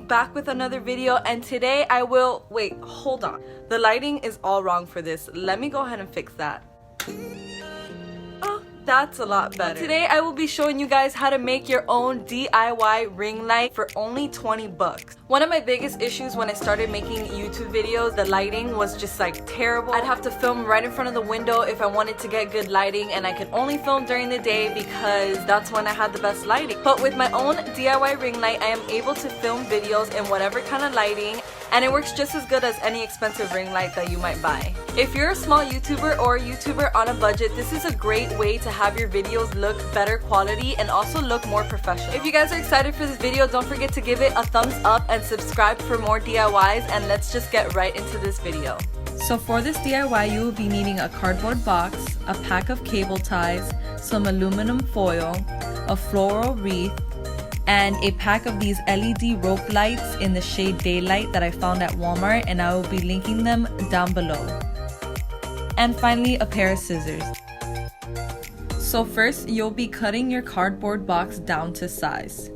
back with another video, and today I will, wait, hold on. The lighting is all wrong for this. Let me go ahead and fix that. Oh, that's a lot better. Today I will be showing you guys how to make your own DIY ring light for only 20 bucks. One of my biggest issues when I started making YouTube videos, the lighting was just like terrible. I'd have to film right in front of the window if I wanted to get good lighting, and I could only film during the day because that's when I had the best lighting. But with my own DIY ring light, I am able to film videos in whatever kind of lighting, and it works just as good as any expensive ring light that you might buy. If you're a small YouTuber or a YouTuber on a budget, this is a great way to have your videos look better quality and also look more professional. If you guys are excited for this video, don't forget to give it a thumbs up and subscribe for more DIYs, and let's just get right into this video. So for this DIY, you will be needing a cardboard box, a pack of cable ties, some aluminum foil, a floral wreath, and a pack of these LED rope lights in the shade Daylight that I found at Walmart, and I will be linking them down below. And finally, a pair of scissors. So first, you'll be cutting your cardboard box down to size.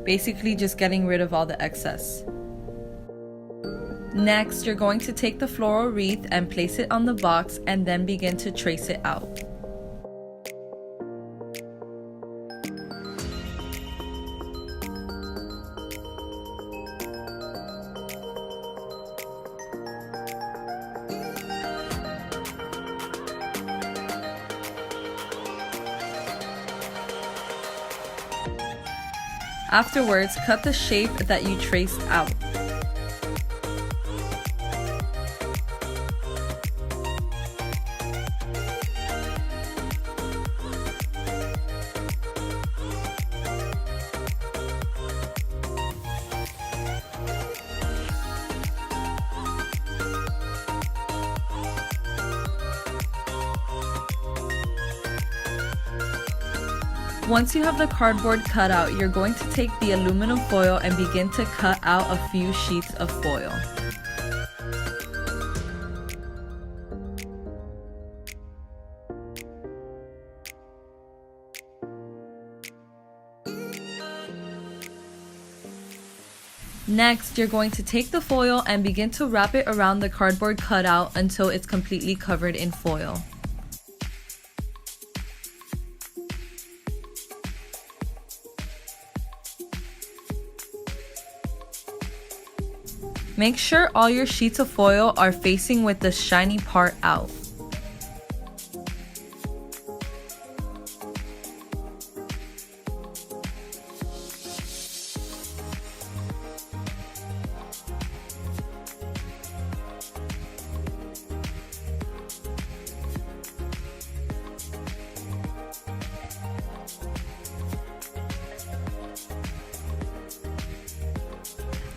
Basically just getting rid of all the excess. Next, you're going to take the floral wreath and place it on the box and then begin to trace it out. Afterwards, cut the shape that you traced out. Once you have the cardboard cut out, you're going to take the aluminum foil and begin to cut out a few sheets of foil. Next, you're going to take the foil and begin to wrap it around the cardboard cutout until it's completely covered in foil. Make sure all your sheets of foil are facing with the shiny part out.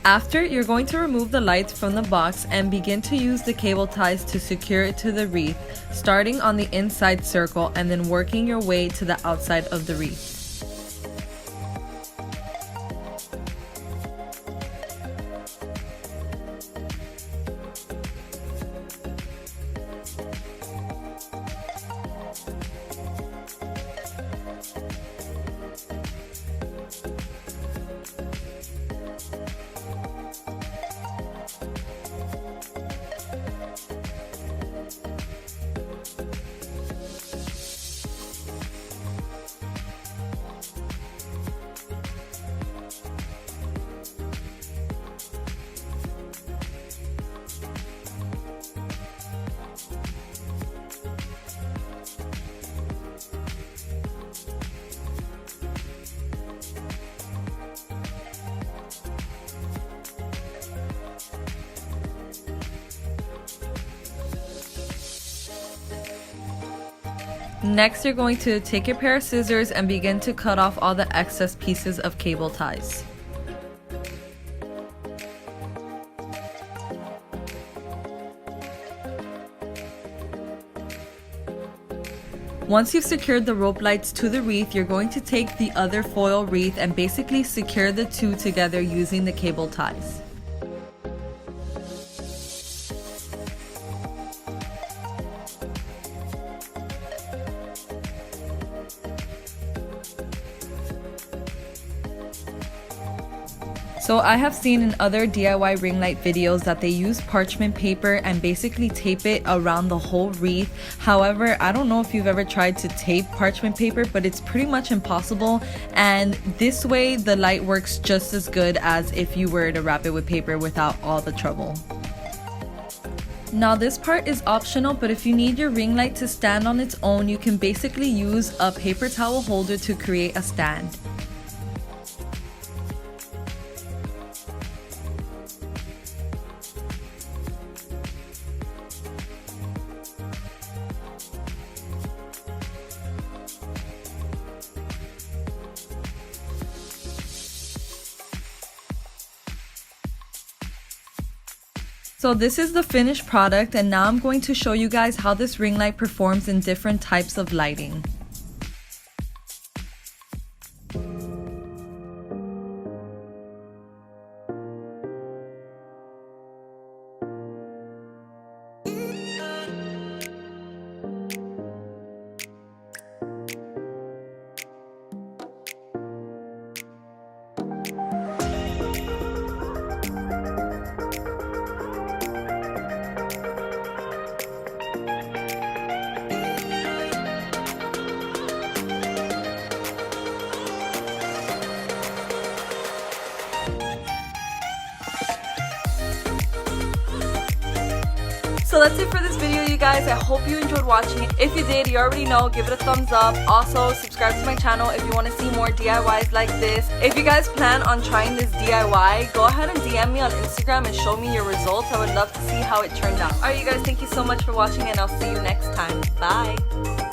After, you're going to remove the lights from the box and begin to use the cable ties to secure it to the wreath, starting on the inside circle and then working your way to the outside of the wreath. Next, you're going to take your pair of scissors and begin to cut off all the excess pieces of cable ties. Once you've secured the rope lights to the wreath, you're going to take the other foil wreath and basically secure the two together using the cable ties. So I have seen in other DIY ring light videos that they use parchment paper and basically tape it around the whole wreath. However, I don't know if you've ever tried to tape parchment paper, but it's pretty much impossible, and this way the light works just as good as if you were to wrap it with paper without all the trouble. Now this part is optional, but if you need your ring light to stand on its own, you can basically use a paper towel holder to create a stand. So this is the finished product, and now I'm going to show you guys how this ring light performs in different types of lighting. So that's it for this video, you guys. I hope you enjoyed watching it. If you did, you already know, give it a thumbs up. Also, subscribe to my channel if you want to see more DIYs like this. If you guys plan on trying this DIY, go ahead and DM me on Instagram and show me your results. I would love to see how it turned out. Alright, you guys, thank you so much for watching, and I'll see you next time. Bye!